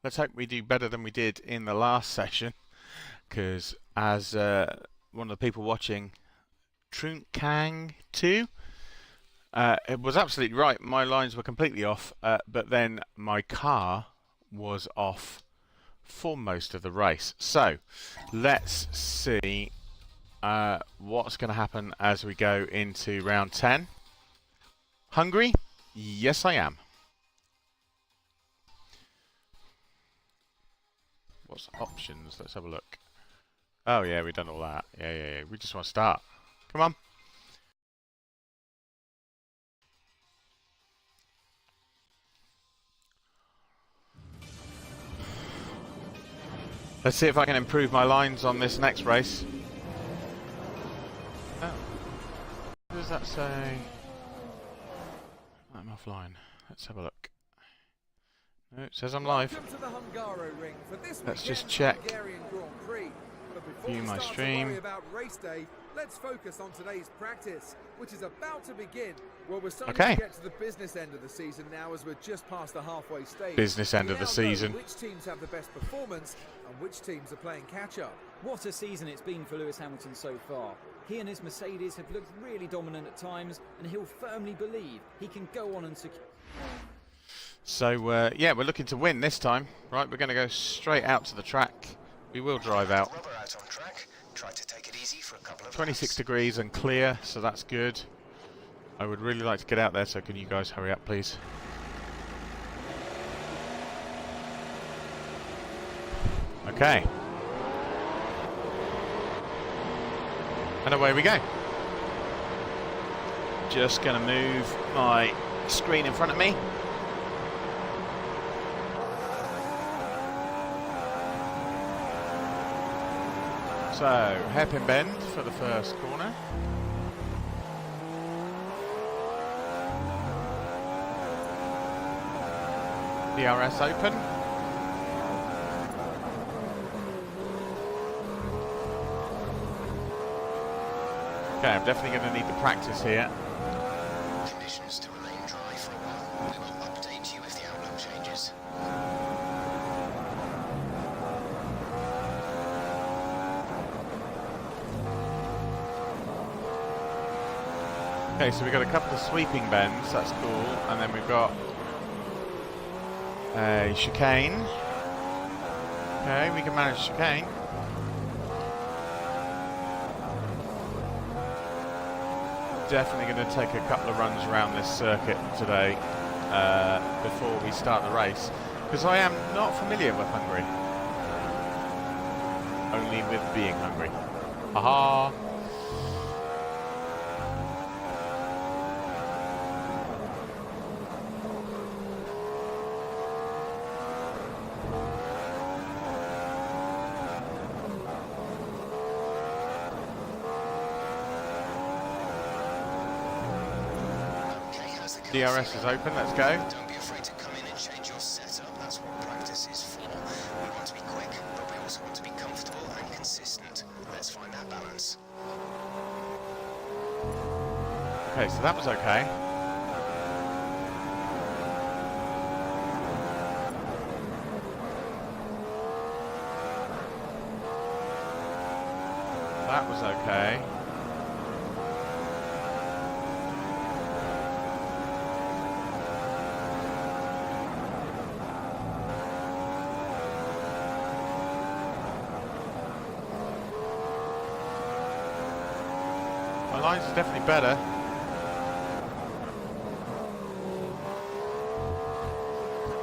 Let's hope we do better than we did in the last session, because as one of the people watching, Trunt Kang 2, it was absolutely right. My lines were completely off, but then my car was off for most of the race. So let's see what's going to happen as we go into round 10. Hungry? Yes, I am. What's options? Let's have a look. Oh yeah, we've done all that. Yeah. We just want to start. Come on. Let's see if I can improve my lines on this next race. Oh. What does that say? I'm offline. Let's have a look. No, it says I'm live. Let's just check. View my stream. Let's focus on today's practice, which is about to begin. Well, we're starting to get to the business end of the season now, as we're just past the halfway stage. Business end of the season. Which teams have the best performance and which teams are playing catch-up? What a season it's been for Lewis Hamilton so far. He and his Mercedes have looked really dominant at times, and he'll firmly believe he can go on and secure. So, yeah, we're looking to win this time. Right, we're going to go straight out to the track. We will drive out. 26 degrees and clear, so that's good. I would really like to get out there, so can you guys hurry up, please? Okay. And away we go. Just going to move my screen in front of me. So, hairpin bend for the first corner. DRS open. Okay, I'm definitely going to need the practice here. Conditions to remain dry for a while. We will update you if the outlook changes. Okay, so we've got a couple of sweeping bends, that's cool, and then we've got a chicane. Okay, we can manage chicane. Definitely going to take a couple of runs around this circuit today before we start the race, because I am not familiar with Hungary. Only with being hungry. Haha! DRS is open, let's go. Don't be afraid to come in and change your setup. That's what practice is for. We want to be quick, but we also want to be comfortable and consistent. Let's find that balance. Okay, so that was okay. That was okay. My lines are definitely better.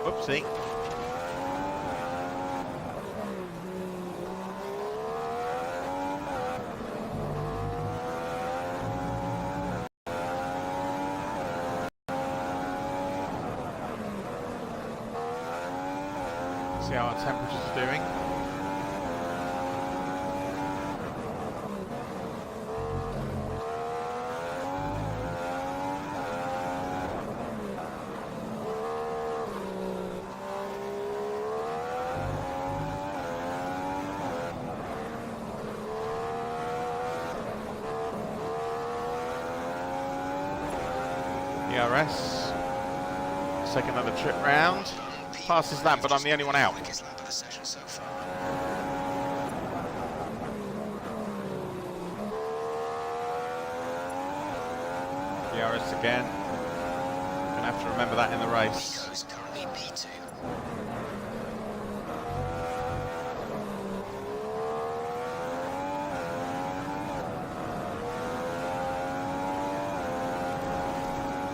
Whoopsie. See how our temperatures are doing. DRS. Let's take another trip round. fastest lap, but I'm the only one out. Quickest lap of the session so far. DRS again. Gonna have to remember that in the race. Nico's currently P2.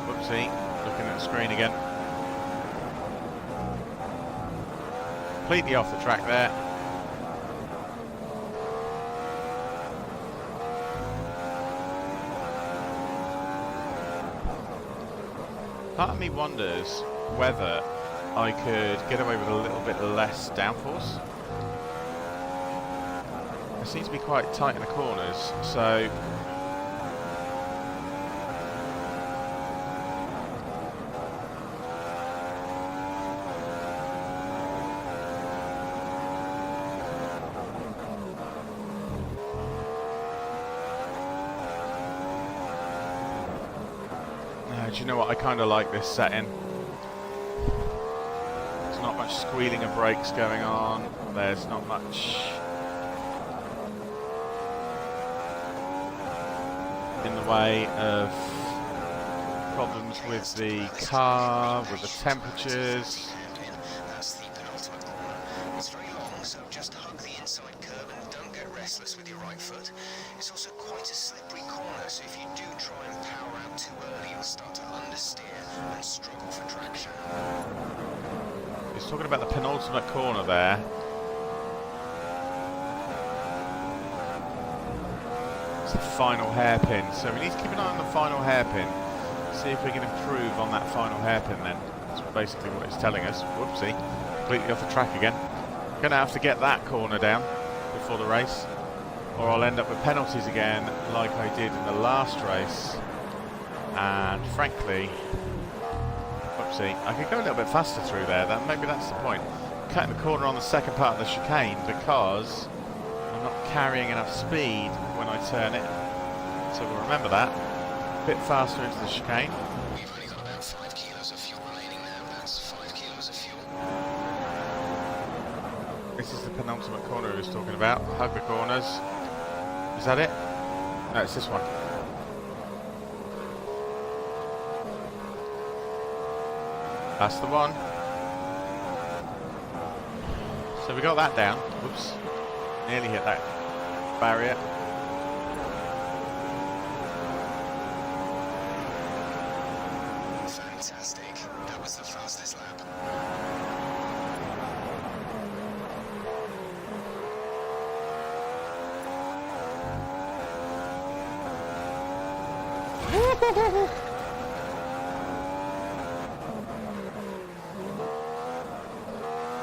Whoopsie, looking at the screen again. Completely off the track there. Part of me wonders whether I could get away with a little bit less downforce. It seems to be quite tight in the corners, so do you know what? I kind of like this setting. There's not much squealing of brakes going on. There's not much in the way of problems with the car, with the temperatures. That's the penultimate corner. It's very long, so just hug the inside curb and don't get restless with your right foot. It's also quite a slippery corner, so if you do try and power out too early, you'll start to understeer and struggle for traction. He's talking about the penultimate corner there. It's the final hairpin, so we need to keep an eye on the final hairpin. See if we can improve on that final hairpin then. That's basically what it's telling us. Whoopsie, completely off the track again. Gonna have to get that corner down before the race, or I'll end up with penalties again like I did in the last race. And frankly, whoopsie, I could go a little bit faster through there. Maybe that's the point. Cutting the corner on the second part of the chicane because I'm not carrying enough speed when I turn it. So we'll remember that. A bit faster into the chicane. We've only got about 5 kilos of fuel remaining now. That's 5 kilos of fuel. This is the penultimate corner he was talking about. Hug the corners. Is that it? No, it's this one. That's the one. So we got that down. Whoops. Nearly hit that barrier. Fantastic. That was the fastest lap.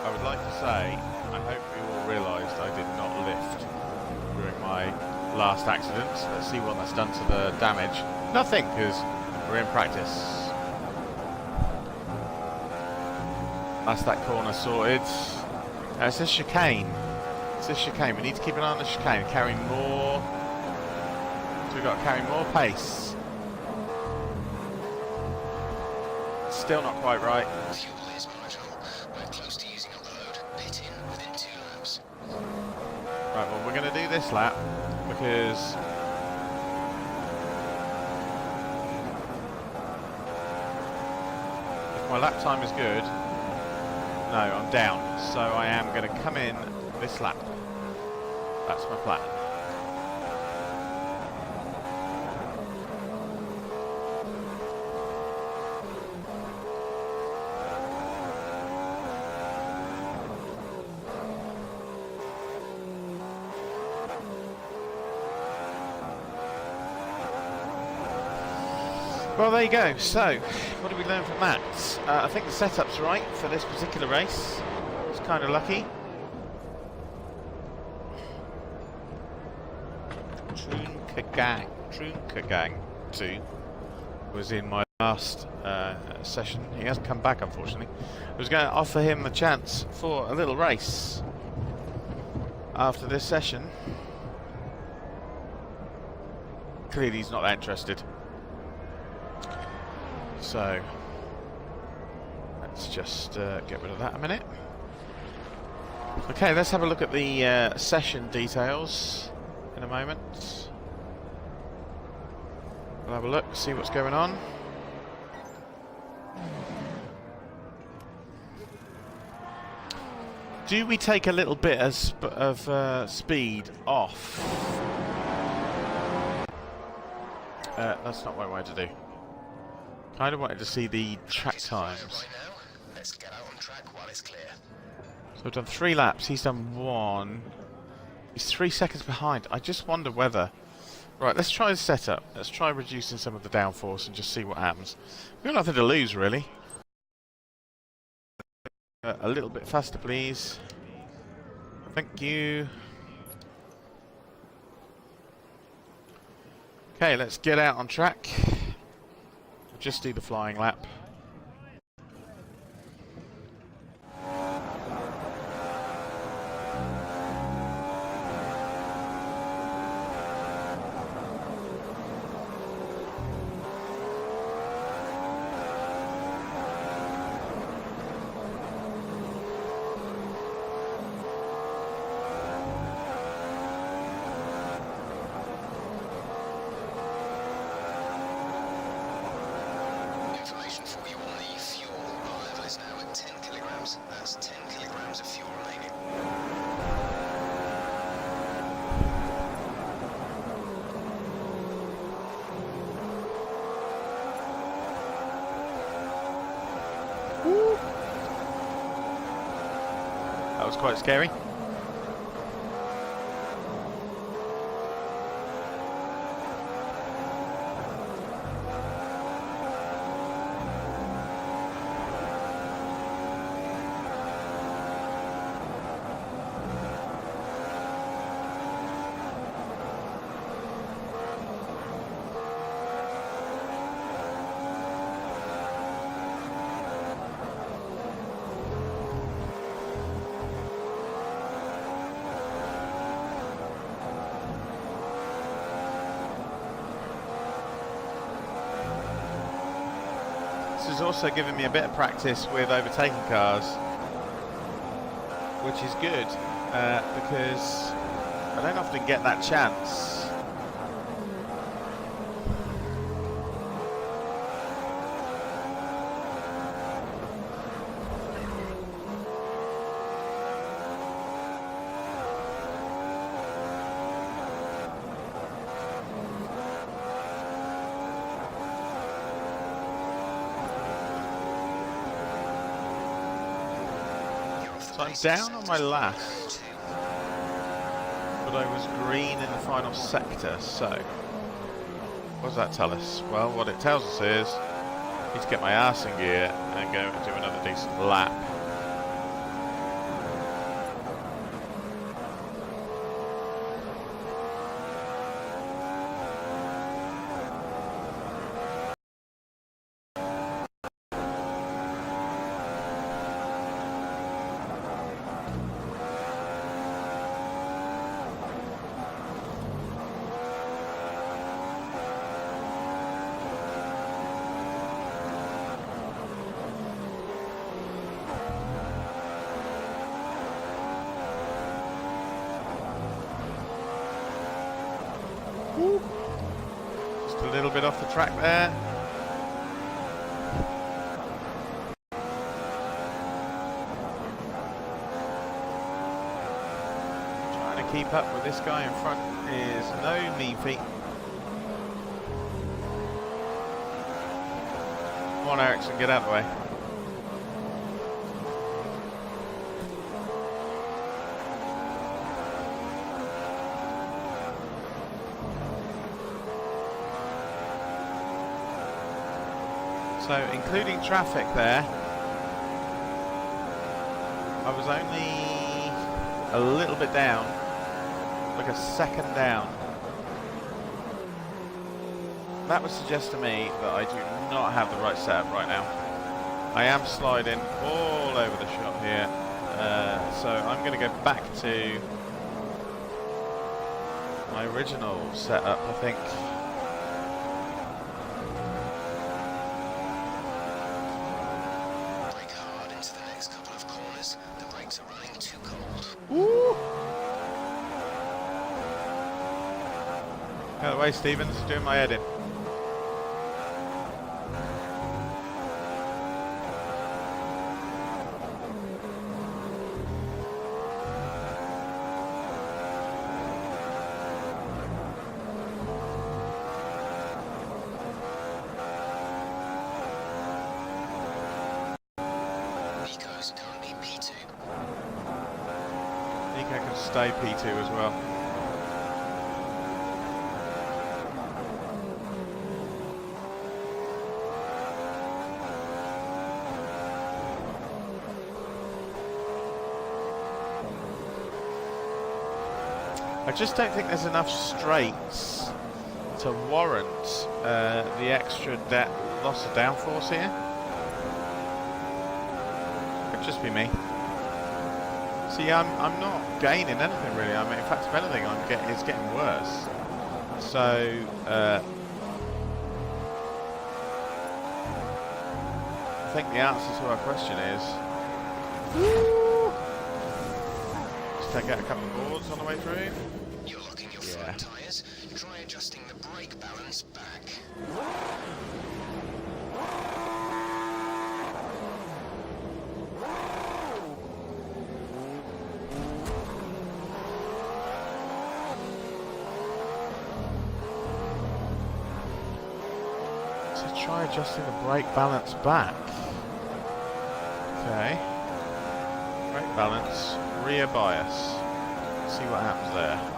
I would like to say, I hope you all realised I did not lift during my last accident. Let's see what that's done to the damage. Nothing, because we're in practice. That's that corner sorted. It's this chicane. It's this chicane. We need to keep an eye on the chicane. Carry more. So we've got to carry more pace. Still not quite right. Fuel is marginal. We're close to using up the load. Pit in within 2 laps. Right, well, we're going to do this lap because if my lap time is good, no, I'm down. So I am going to come in this lap. That's my plan. Well, there you go. So, what did we learn from that? I think the setup's right for this particular race. It's kind of lucky. Troonkagang 2 was in my last session. He hasn't come back, unfortunately. I was going to offer him a chance for a little race after this session. Clearly, he's not that interested. So, let's let's just get rid of that a minute. Okay, let's have a look at the session details in a moment. We'll have a look, see what's going on. Do we take a little bit of speed off? That's not what I wanted to do. Kind of wanted to see the track times. Right now, let's get out on track while it's clear. So I've done 3 laps, he's done 1. He's 3 seconds behind. I just wonder whether... Right, let's try the setup. Let's try reducing some of the downforce and just see what happens. We've got nothing to lose, really. A little bit faster, please. Thank you. Okay, let's get out on track. Just do the flying lap. Information for you on the fuel. Our level is now at 10 kilograms. That's 10 kilograms of fuel remaining. That was quite scary. This has also given me a bit of practice with overtaking cars, which is good because I don't often get that chance. So I'm down on my last, but I was green in the final sector, so what does that tell us? Well, what it tells us is I need to get my arse in gear and go and do another decent lap. Just a little bit off the track there. Trying to keep up with this guy in front is no mean feat. Come on, Ericsson, get out of the way. So, including traffic there, I was only a little bit down, like a second down. That would suggest to me that I do not have the right setup right now. I am sliding all over the shop here, so I'm going to go back to my original setup, I think. brakes are running too cold. Woo! Out of the way, Stevens. Doing my head in. Nico's currently P2. Nico can stay P2 as well. I just don't think there's enough straights to warrant the extra loss of downforce here. Could just be me. See, I'm not gaining anything really. I mean, in fact, if anything, it's getting worse. So I think the answer to our question is. Just take out a couple of boards on the way through. You're locking your front tyres. Try adjusting the brake balance back. So try adjusting the brake balance back. Okay. Brake balance, rear bias. See what happens there.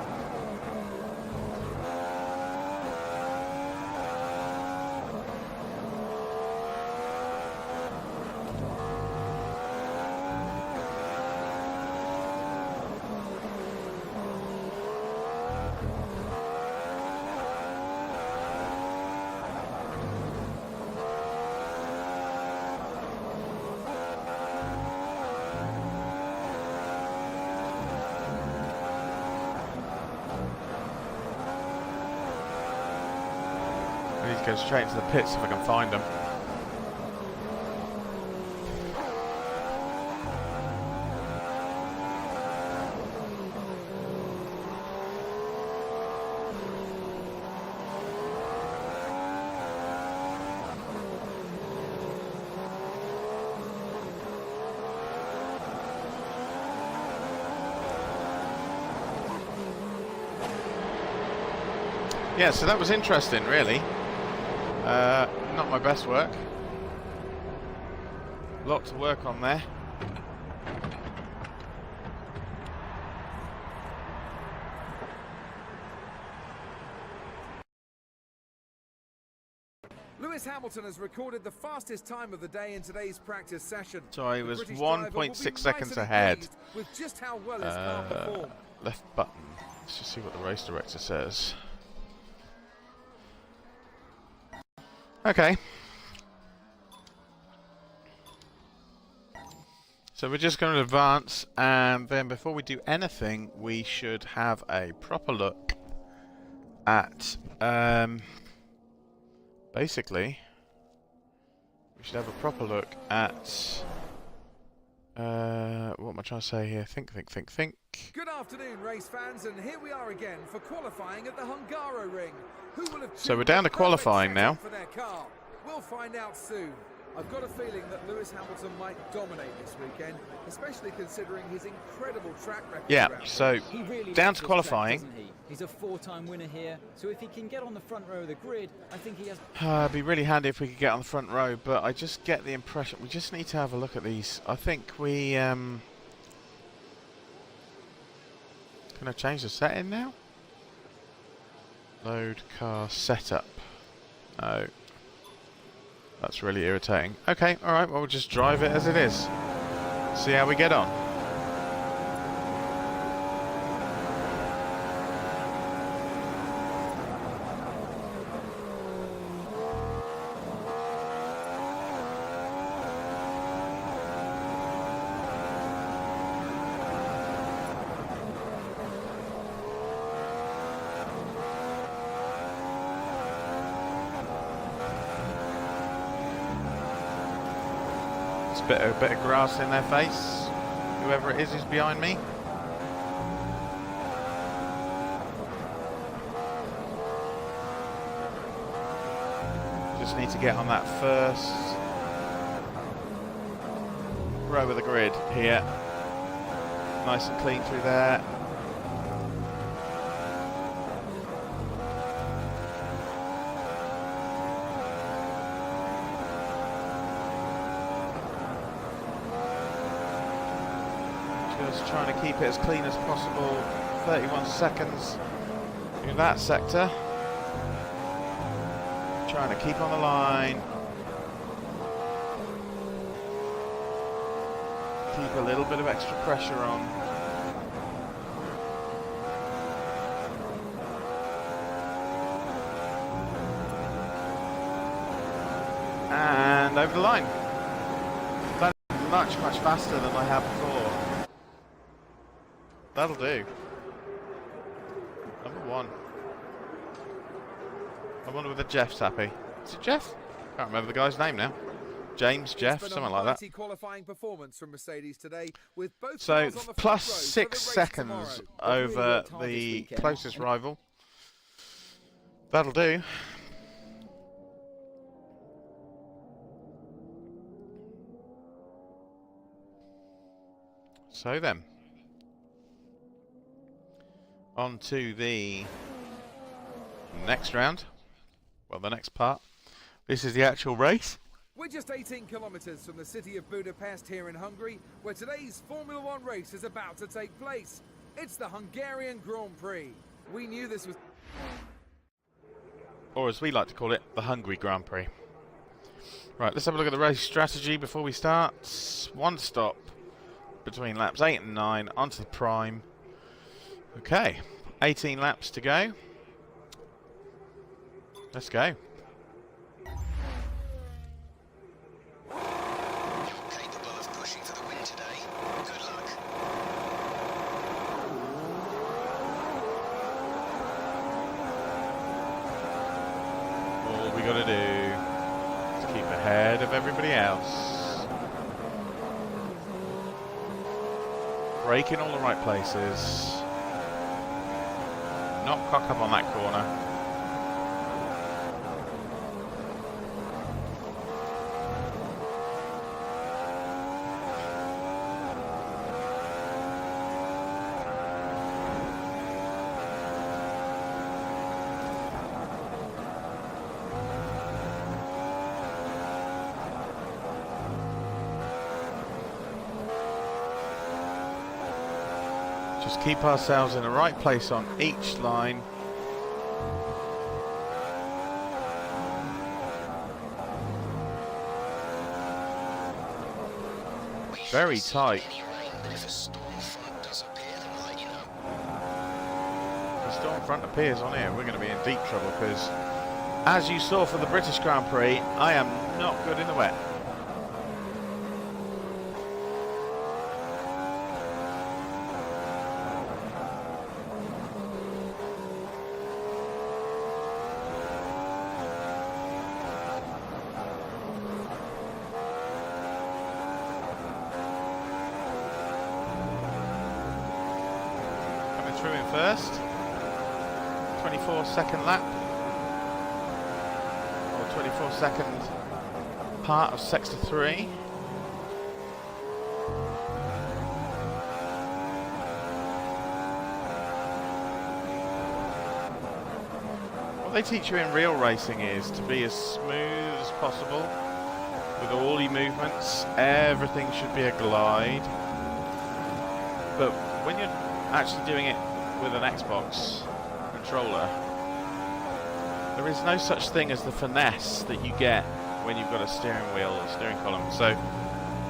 I need to go straight into the pits if I can find them. Yeah, so that was interesting, really. Not my best work. Lot to work on there. Lewis Hamilton has recorded the fastest time of the day in today's practice session. So I The was British driver will be 1.6 seconds mightily ahead. pleased with just how well his car performed. Left button. Let's just see what the race director says. Okay. So we're just going to advance, and then before we do anything, we should have a proper look at, basically, we should have a proper look at, what am I trying to say here? Think. Good afternoon, race fans, and here we are again for qualifying at the Hungaro Ring. Who will have So we're tuned down the to qualifying perfect now. setup for their car? We'll find out soon. I've got a feeling that Lewis Hamilton might dominate this weekend, especially considering his incredible track record. Yeah, around so here. He really down loves to this qualifying. track, doesn't he? He's a four-time winner here, so if he can get on the front row of the grid, I think he has... It'd be really handy if we could get on the front row, but I just get the impression we just need to have a look at these. I think we can I change the setting now? Load car setup. No. That's really irritating. Okay, alright, well we'll just drive it as it is. See how we get on. A bit of grass in their face. You whoever it is who's behind me. Just need to get on that first row of the grid here. Nice and clean through there. Just trying to keep it as clean as possible. 31 seconds in that sector. Trying to keep on the line. Keep a little bit of extra pressure on. And over the line. That's much, much faster than I have before. That'll do. Number 1. I wonder whether Jeff's happy. Is it Jeff? Can't remember the guy's name now. James, Jeff, something like that. Qualifying performance from Mercedes today, with both So cars on the plus front row 6 for the race seconds tomorrow. over the closest rival. That'll do. So then, on to the next round. Well, the next part. This is the actual race. We're just 18 kilometres from the city of Budapest here in Hungary, where today's Formula One race is about to take place. It's the Hungarian Grand Prix. We knew this was... Or as we like to call it, the Hungary Grand Prix. Right, let's have a look at the race strategy before we start. One stop between laps 8 and 9 onto the prime. Okay, 18 laps to go. Let's go. Got to do is keep ahead of everybody else. Brake in all the right places. Not cock up on that corner. Just keep ourselves in the right place on each line. Very tight. If a storm front appears on here, we're going to be in deep trouble because, as you saw for the British Grand Prix, I am not good in the wet. Through in first, 24-second lap, or 24-second part of sector 3. What they teach you in real racing is to be as smooth as possible with all your movements. Everything should be a glide, but when you're actually doing it with an Xbox controller, there is no such thing as the finesse that you get when you've got a steering wheel or steering column. So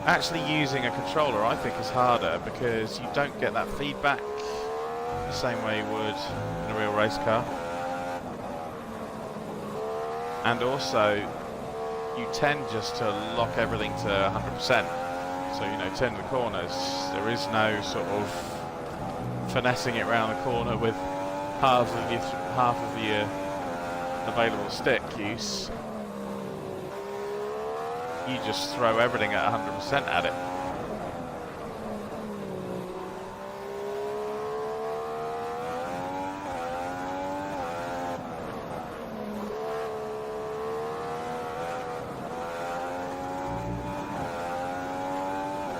actually using a controller, I think, is harder because you don't get that feedback the same way you would in a real race car. And also you tend just to lock everything to 100%. So, you know, turn the corners, there is no sort of finessing it round the corner with half of your available stick use. You just throw everything at 100% at it.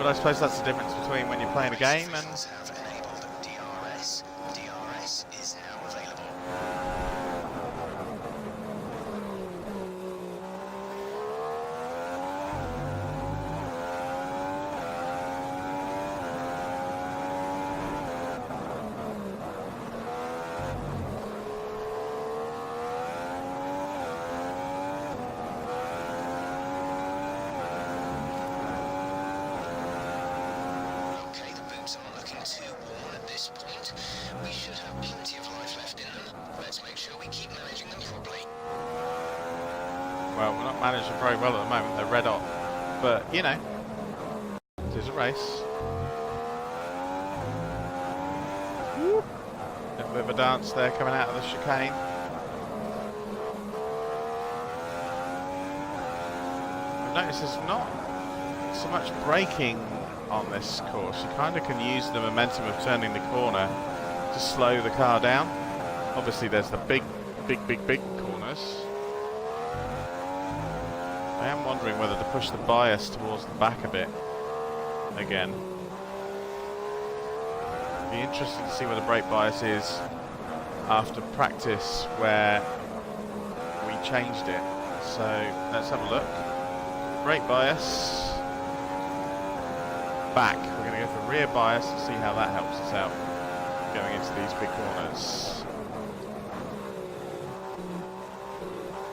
But I suppose that's the difference between when you're playing a game and... Have enabled DRS. DRS is now available. Okay, the boots aren't looking too worn at this point. We should have plenty of life left in them. Let's make sure we keep managing them properly. Well, we're not managing very well at the moment. They're red hot. But, you know, it is a race. Little bit of a dance there coming out of the chicane. I've noticed there's not so much braking on this course. You kind of can use the momentum of turning the corner to slow the car down. Obviously there's the big corners. I am wondering whether to push the bias towards the back a bit again. Be interesting to see where the brake bias is after practice where we changed it. So let's have a look. Brake bias. Back. We're going to go for rear bias and see how that helps us out going into these big corners.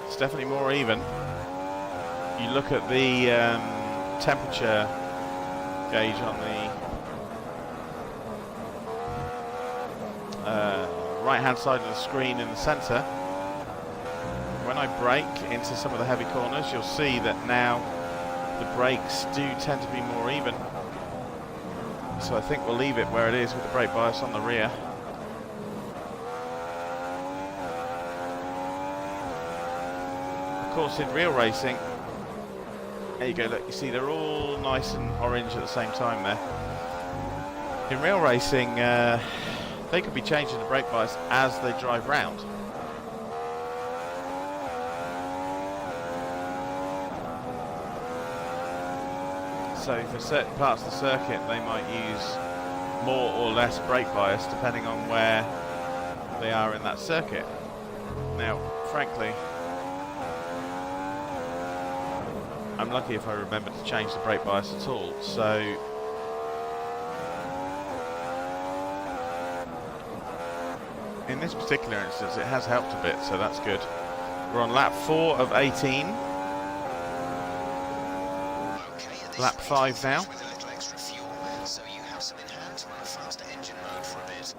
It's definitely more even. You look at the temperature gauge on the right hand side of the screen in the centre. When I brake into some of the heavy corners, you'll see that now the brakes do tend to be more even. So I think we'll leave it where it is with the brake bias on the rear. Of course, in real racing, there you go, look, you see they're all nice and orange at the same time there. In real racing, they could be changing the brake bias as they drive round. So for certain parts of the circuit they might use more or less brake bias depending on where they are in that circuit. Now, frankly, I'm lucky if I remember to change the brake bias at all. So in this particular instance it has helped a bit, so that's good. We're on lap 4 of 18. Lap 5 now. With a little extra fuel, so you have some in hand to run a faster engine mode for a bit.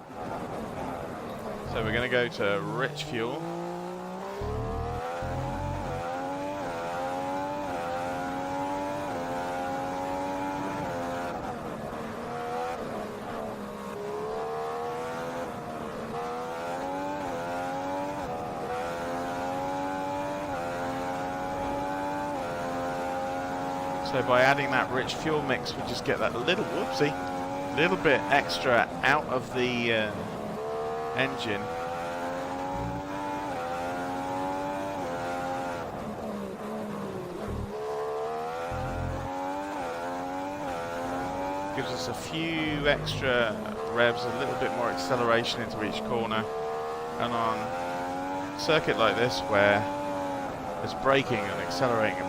So we're going to go to rich fuel. So by adding that rich fuel mix, we just get that little bit extra out of the engine. Gives us a few extra revs, a little bit more acceleration into each corner. And on a circuit like this where there's braking and accelerating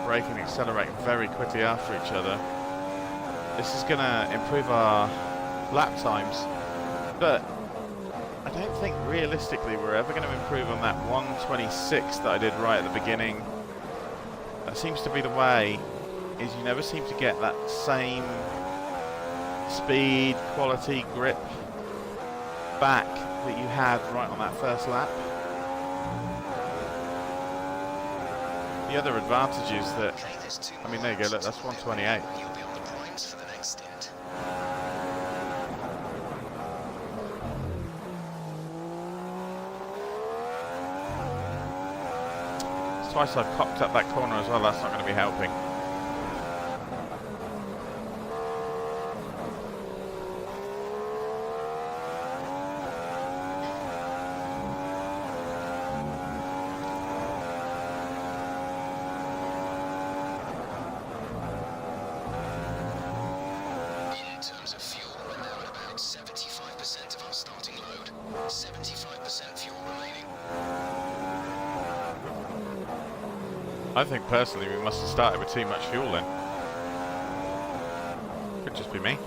very quickly after each other, this is going to improve our lap times, but I don't think realistically we're ever going to improve on that 1:26 that I did right at the beginning. That seems to be the way, is you never seem to get that same speed, quality, grip back that you had right on that first lap. The other advantage is that, I mean, there you go, look, that's 1:28. You'll be on the primes for the next stint. Twice I've cocked up that corner as well, that's not going to be helping. I think personally we must have started with too much fuel then. Could just be me.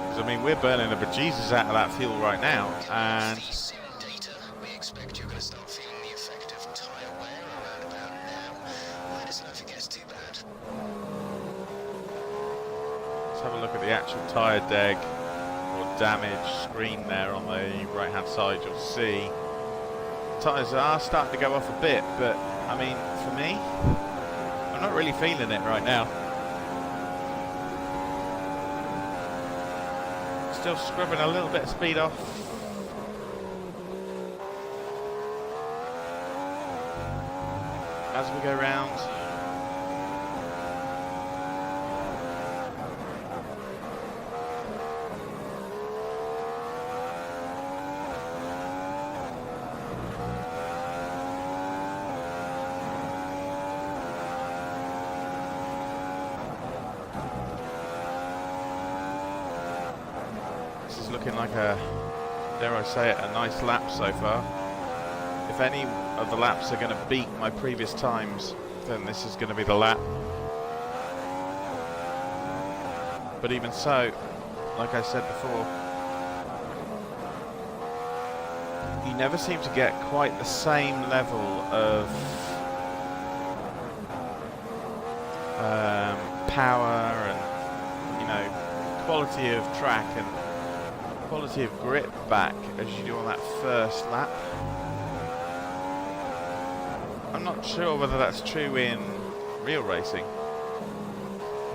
Because I mean, we're burning the bejesus out of that fuel right now, and Sim data. We expect you're going to start feeling the effect of tyre wear around about now. Let us know if it gets too bad. let's have a look at the actual tyre deg or damage screen there on the right hand side. You'll see tyres are starting to go off a bit, but I mean, for me, I'm not really feeling it right now. Still scrubbing a little bit of speed off. As we go round. This is looking like a, dare I say it, a nice lap so far. If any of the laps are going to beat my previous times, then this is going to be the lap. But even so, like I said before, you never seem to get quite the same level of power and, you know, quality of track and quality of grip back as you do on that first lap. I'm not sure whether that's true in real racing,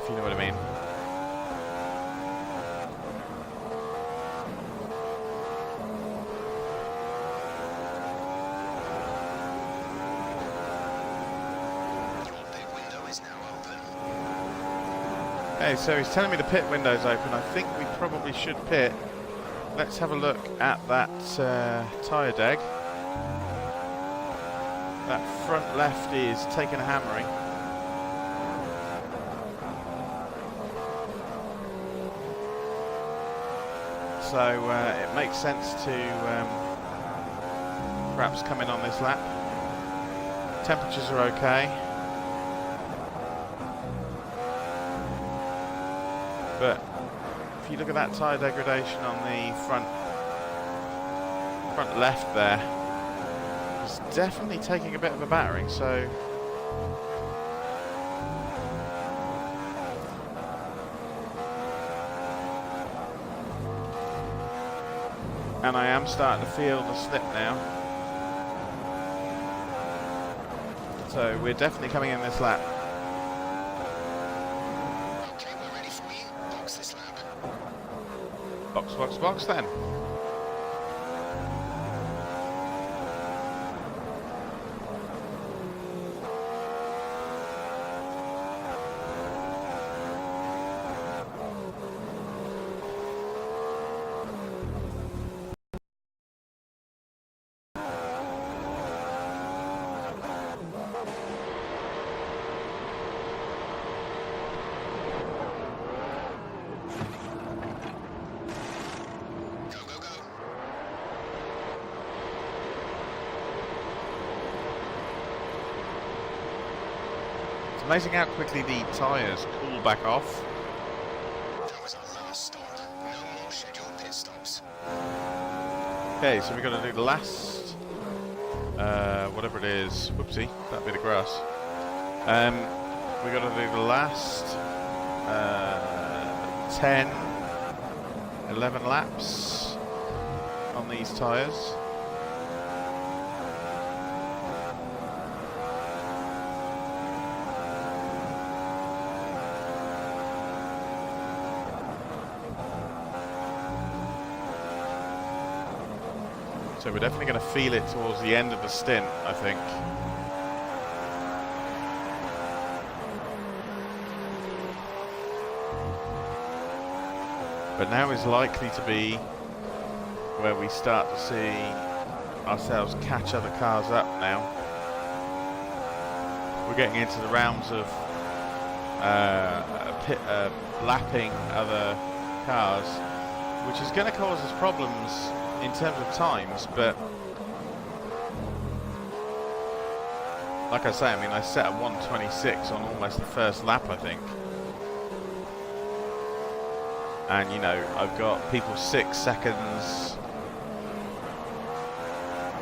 if you know what I mean. Your pit window is now open. Okay, so he's telling me the pit window's open. I think we probably should pit. Let's have a look at that tyre deg. That front left is taking a hammering. So it makes sense to perhaps come in on this lap. Temperatures are okay. But if you look at that tyre degradation on the front left there, it's definitely taking a bit of a battering, so and I am starting to feel the slip now. So we're definitely coming in this lap. Okay, we're ready for you. Box this lap. Box, box, box then. Go, go, go. It's amazing how quickly the tyres cool back off. That was our last stop. No more scheduled pit stops. Okay, so we're going to do the last, whatever it is, whoopsie, that'd be the grass. We're going to do the last 10, 11 laps on these tyres. So we're definitely going to feel it towards the end of the stint, I think. But now is likely to be where we start to see ourselves catch other cars up now. We're getting into the realms of lapping other cars, which is going to cause us problems in terms of times, but like I say, I mean, I set a 1:26 on almost the first lap, I think. And, you know, I've got people 6 seconds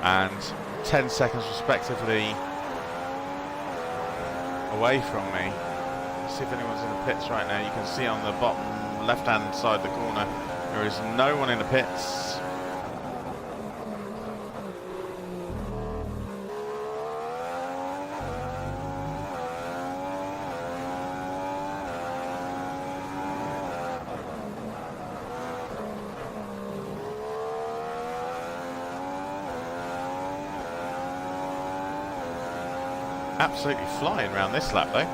and 10 seconds respectively away from me. Let's see if anyone's in the pits right now. You can see on the bottom left-hand side of the corner, there is no one in the pits. Absolutely flying around this lap though.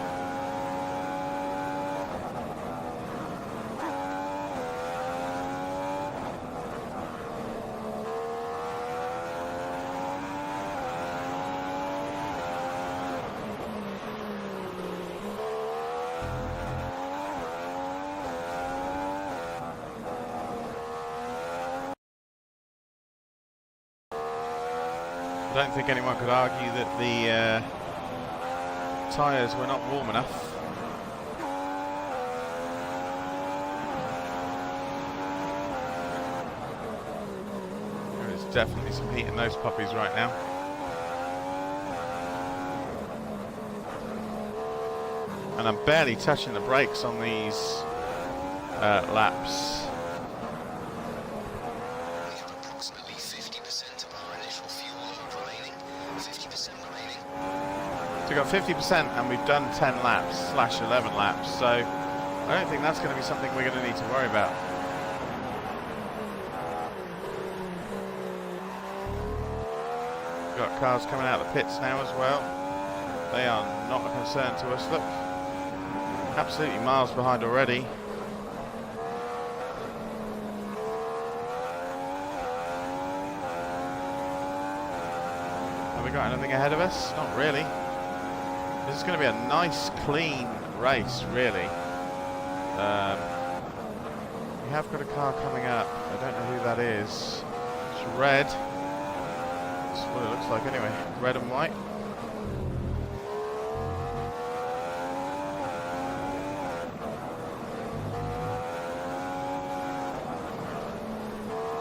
I don't think anyone could argue that the tyres were not warm enough. There is definitely some heat in those puppies right now. And I'm barely touching the brakes on these laps. We have approximately 50% of our initial fuel load remaining. 50% remaining. So we've got 50% and we've done 10 laps / 11 laps, so I don't think that's going to be something we're going to need to worry about. We've got cars coming out of the pits now as well. They are not a concern to us. Look, absolutely miles behind already. Have we got anything ahead of us? Not really. This is going to be a nice, clean race, really. We have got a car coming up. I don't know who that is. It's red. That's what it looks like anyway. Red and white.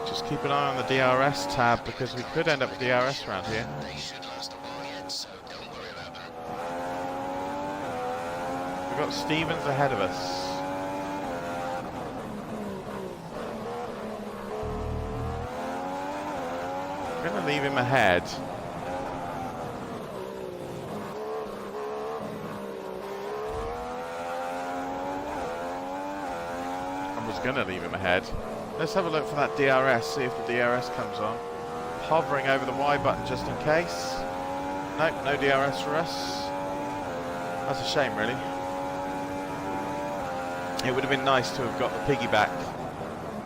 Just keep an eye on the DRS tab because we could end up with DRS around here. They should last a while yet, so don't worry about them. We've got Stevens ahead of us. I'm going to leave him ahead. I was going to leave him ahead. Let's have a look for that DRS, see if the DRS comes on. Hovering over the Y button just in case. Nope, no DRS for us. That's a shame, really. It would have been nice to have got the piggyback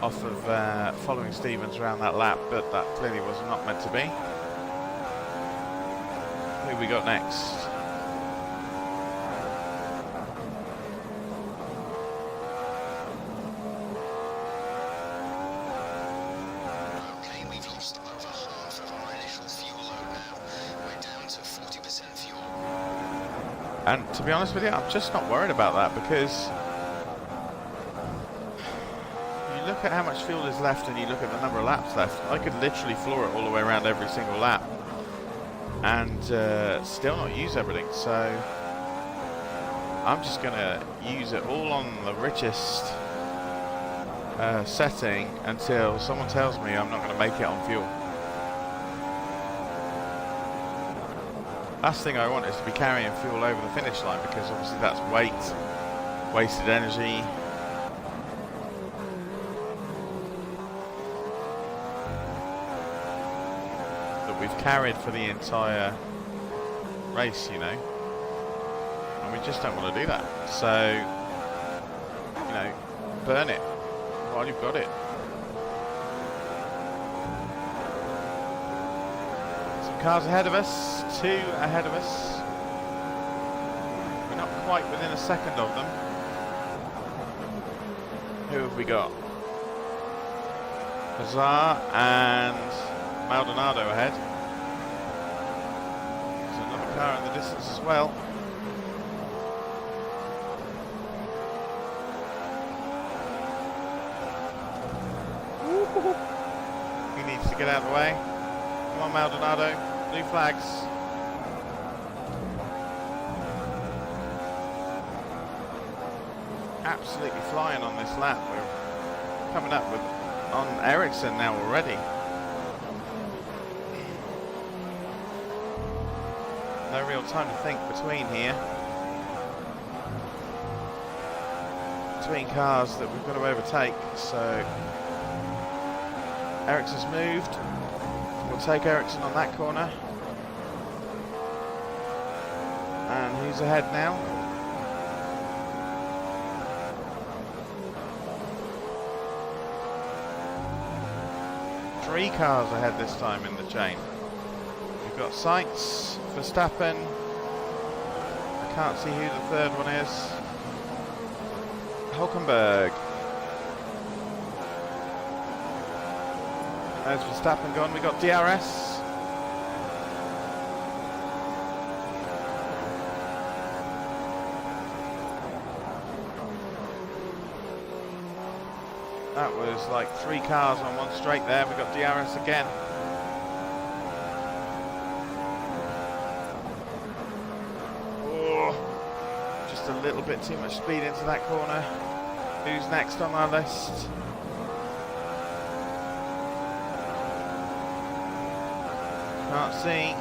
off of following Stevens around that lap, but that clearly was not meant to be. Who we got next? Okay, we've lost over half of our initial fuel load now. We're down to 40% fuel. And to be honest with you, I'm just not worried about that because you look at how much fuel is left and you look at the number of laps left. I could literally floor it all the way around every single lap and still not use everything. So I'm just going to use it all on the richest setting until someone tells me I'm not going to make it on fuel. Last thing I want is to be carrying fuel over the finish line because obviously that's weight, wasted energy. That we've carried for the entire race, you know. And we just don't want to do that. So, you know, burn it while you've got it. Cars ahead of us, 2 ahead of us. We're not quite within a second of them. Who have we got? Hazard and Maldonado ahead. There's another car in the distance as well. He needs to get out of the way. Come on, Maldonado. Blue flags. Absolutely flying on this lap. We're coming up with on Ericsson now already. No real time to think between here. Between cars that we've got to overtake, so Ericsson's moved. We'll take Ericsson on that corner. And who's ahead now? Three cars ahead this time in the chain. We've got Sainz, Verstappen. I can't see who the third one is. Hulkenberg. There's Verstappen gone. We got DRS. That was like three cars on one straight there. We got DRS again. Oh, just a little bit too much speed into that corner. Who's next on our list? Can't see.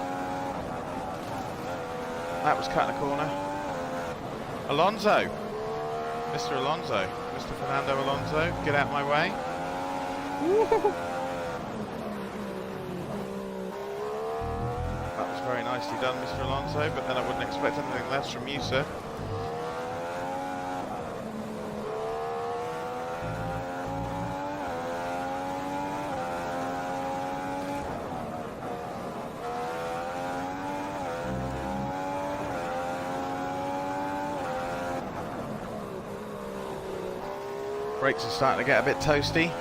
That was cutting a corner. Alonso. Mr. Alonso. Mr. Fernando Alonso. Get out of my way. That was very nicely done, Mr. Alonso, but then I wouldn't expect anything less from you, sir. Brakes are starting to get a bit toasty.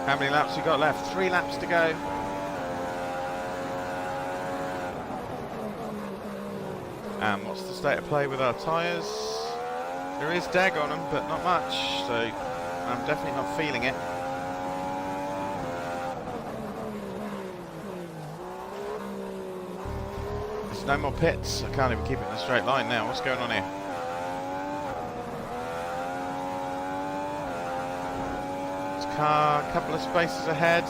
How many laps you got left? 3 laps to go. And what's the state of play with our tyres? There is dag on them, but not much, so I'm definitely not feeling it. There's no more pits. I can't even keep it in a straight line now. What's going on here? This car a couple of spaces ahead.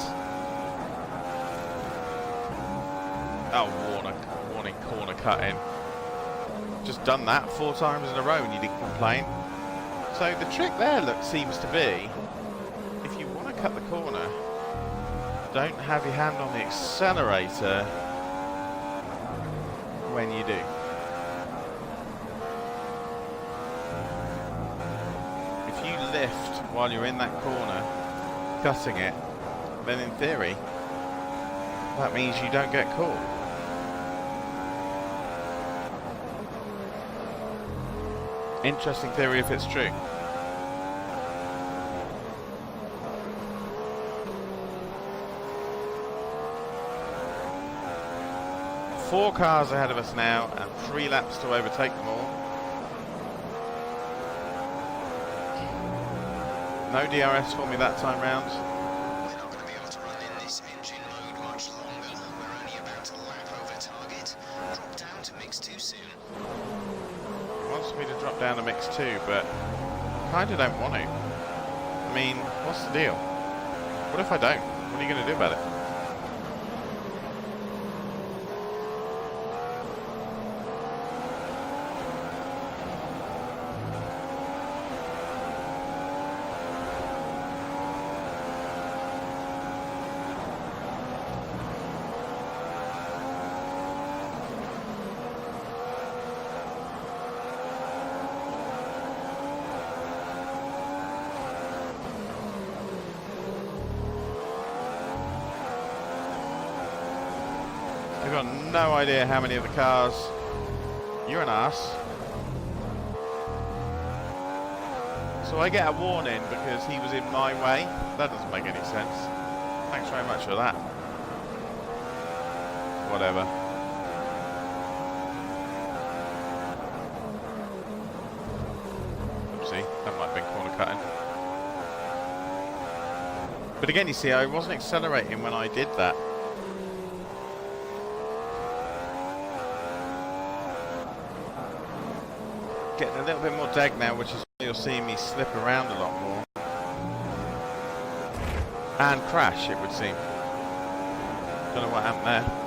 Oh, warning corner cut in. Just done that 4 times in a row and you didn't complain. So the trick there seems to be, if you want to cut the corner, don't have your hand on the accelerator when you do. If you lift while you're in that corner, cutting it, then in theory, that means you don't get caught. Interesting theory if it's true. Four cars ahead of us now and 3 laps to overtake them all. No DRS for me that time round. We're not going to be able to run in this engine mode much longer. We're only about a lap over target. Drop down to mix 2 soon. Wants me to drop down to mix 2, but kind of don't want to. I mean, what's the deal? What if I don't? What are you going to do about it? I've got no idea how many of the cars. You're an arse. So I get a warning because he was in my way. That doesn't make any sense. Thanks very much for that. Whatever. Oopsie, that might have been corner cutting. But again, you see, I wasn't accelerating when I did that. Getting a little bit more deg now, which is why you'll see me slip around a lot more. And crash, it would seem. Don't know what happened there.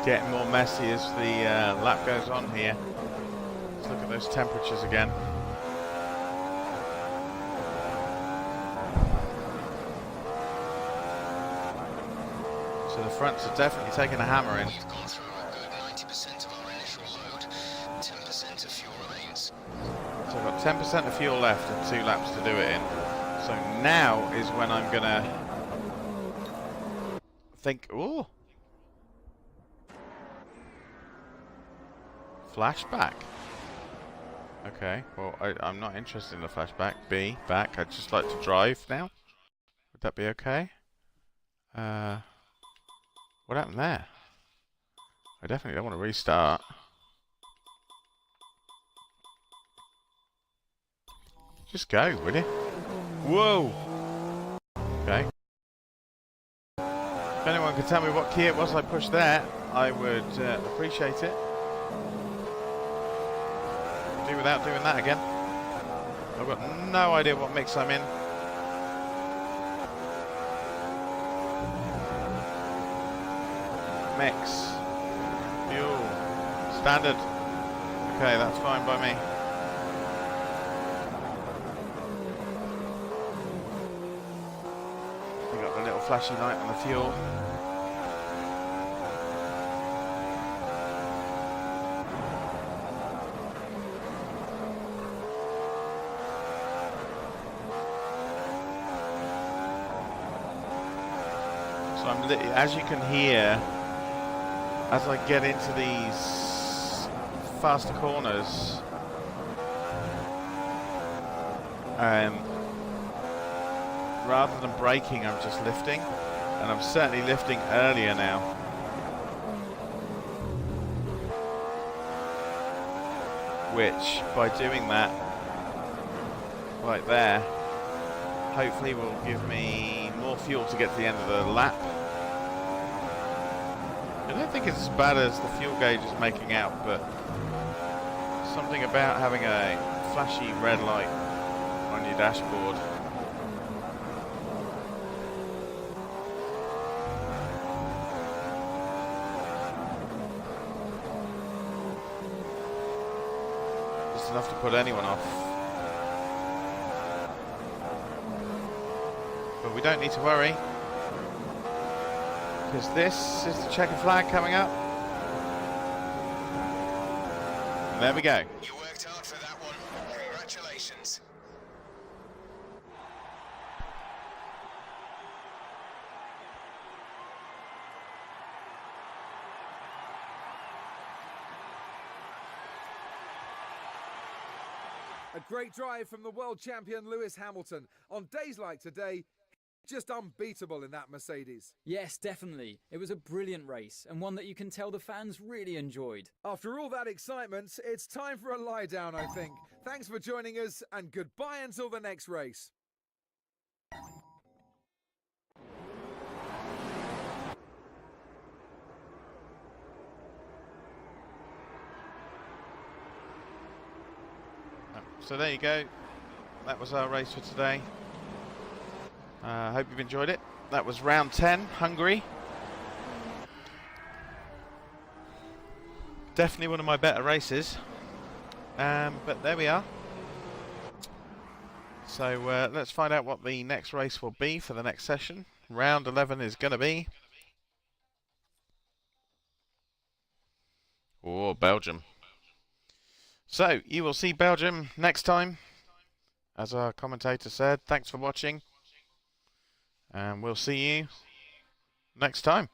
Getting more messy as the lap goes on here. Let's look at those temperatures again. So the fronts are definitely taking a hammering. We've gone through a good 90% of our initial load. 10% of fuel remains. So I've got 10% of fuel left and 2 laps to do it in. So now is when I'm gonna think, ooh. Flashback. Okay, well, I'm not interested in the flashback. B, back. I'd just like to drive now. Would that be okay? What happened there? I definitely don't want to restart. Just go, will you? Whoa! Okay. If anyone could tell me what key it was I pushed there, I would appreciate it. Do without doing that again. I've got no idea what mix I'm in. Mix. Fuel. Standard. Okay, that's fine by me. We got the little flashy light on the fuel. So as you can hear, as I get into these faster corners, rather than braking, I'm just lifting, and I'm certainly lifting earlier now. Which, by doing that, right there, hopefully will give me more fuel to get to the end of the lap. I don't think it's as bad as the fuel gauge is making out, but something about having a flashy red light on your dashboard. Just enough to put anyone off. But we don't need to worry, because this is the checkered flag coming up. And there we go. You worked hard for that one. Congratulations. A great drive from the world champion Lewis Hamilton. On days like today, just unbeatable in that Mercedes. Yes, definitely. It was a brilliant race, and one that you can tell the fans really enjoyed. After all that excitement, it's time for a lie down, I think. Thanks for joining us, and goodbye until the next race. So there you go. that was our race for today. I hope you've enjoyed it. That was round 10, Hungary. Definitely one of my better races. But there we are. So let's find out what the next race will be for the next session. Round 11 is going to be... oh, Belgium. So, you will see Belgium next time. As our commentator said, thanks for watching. And we'll see you next time.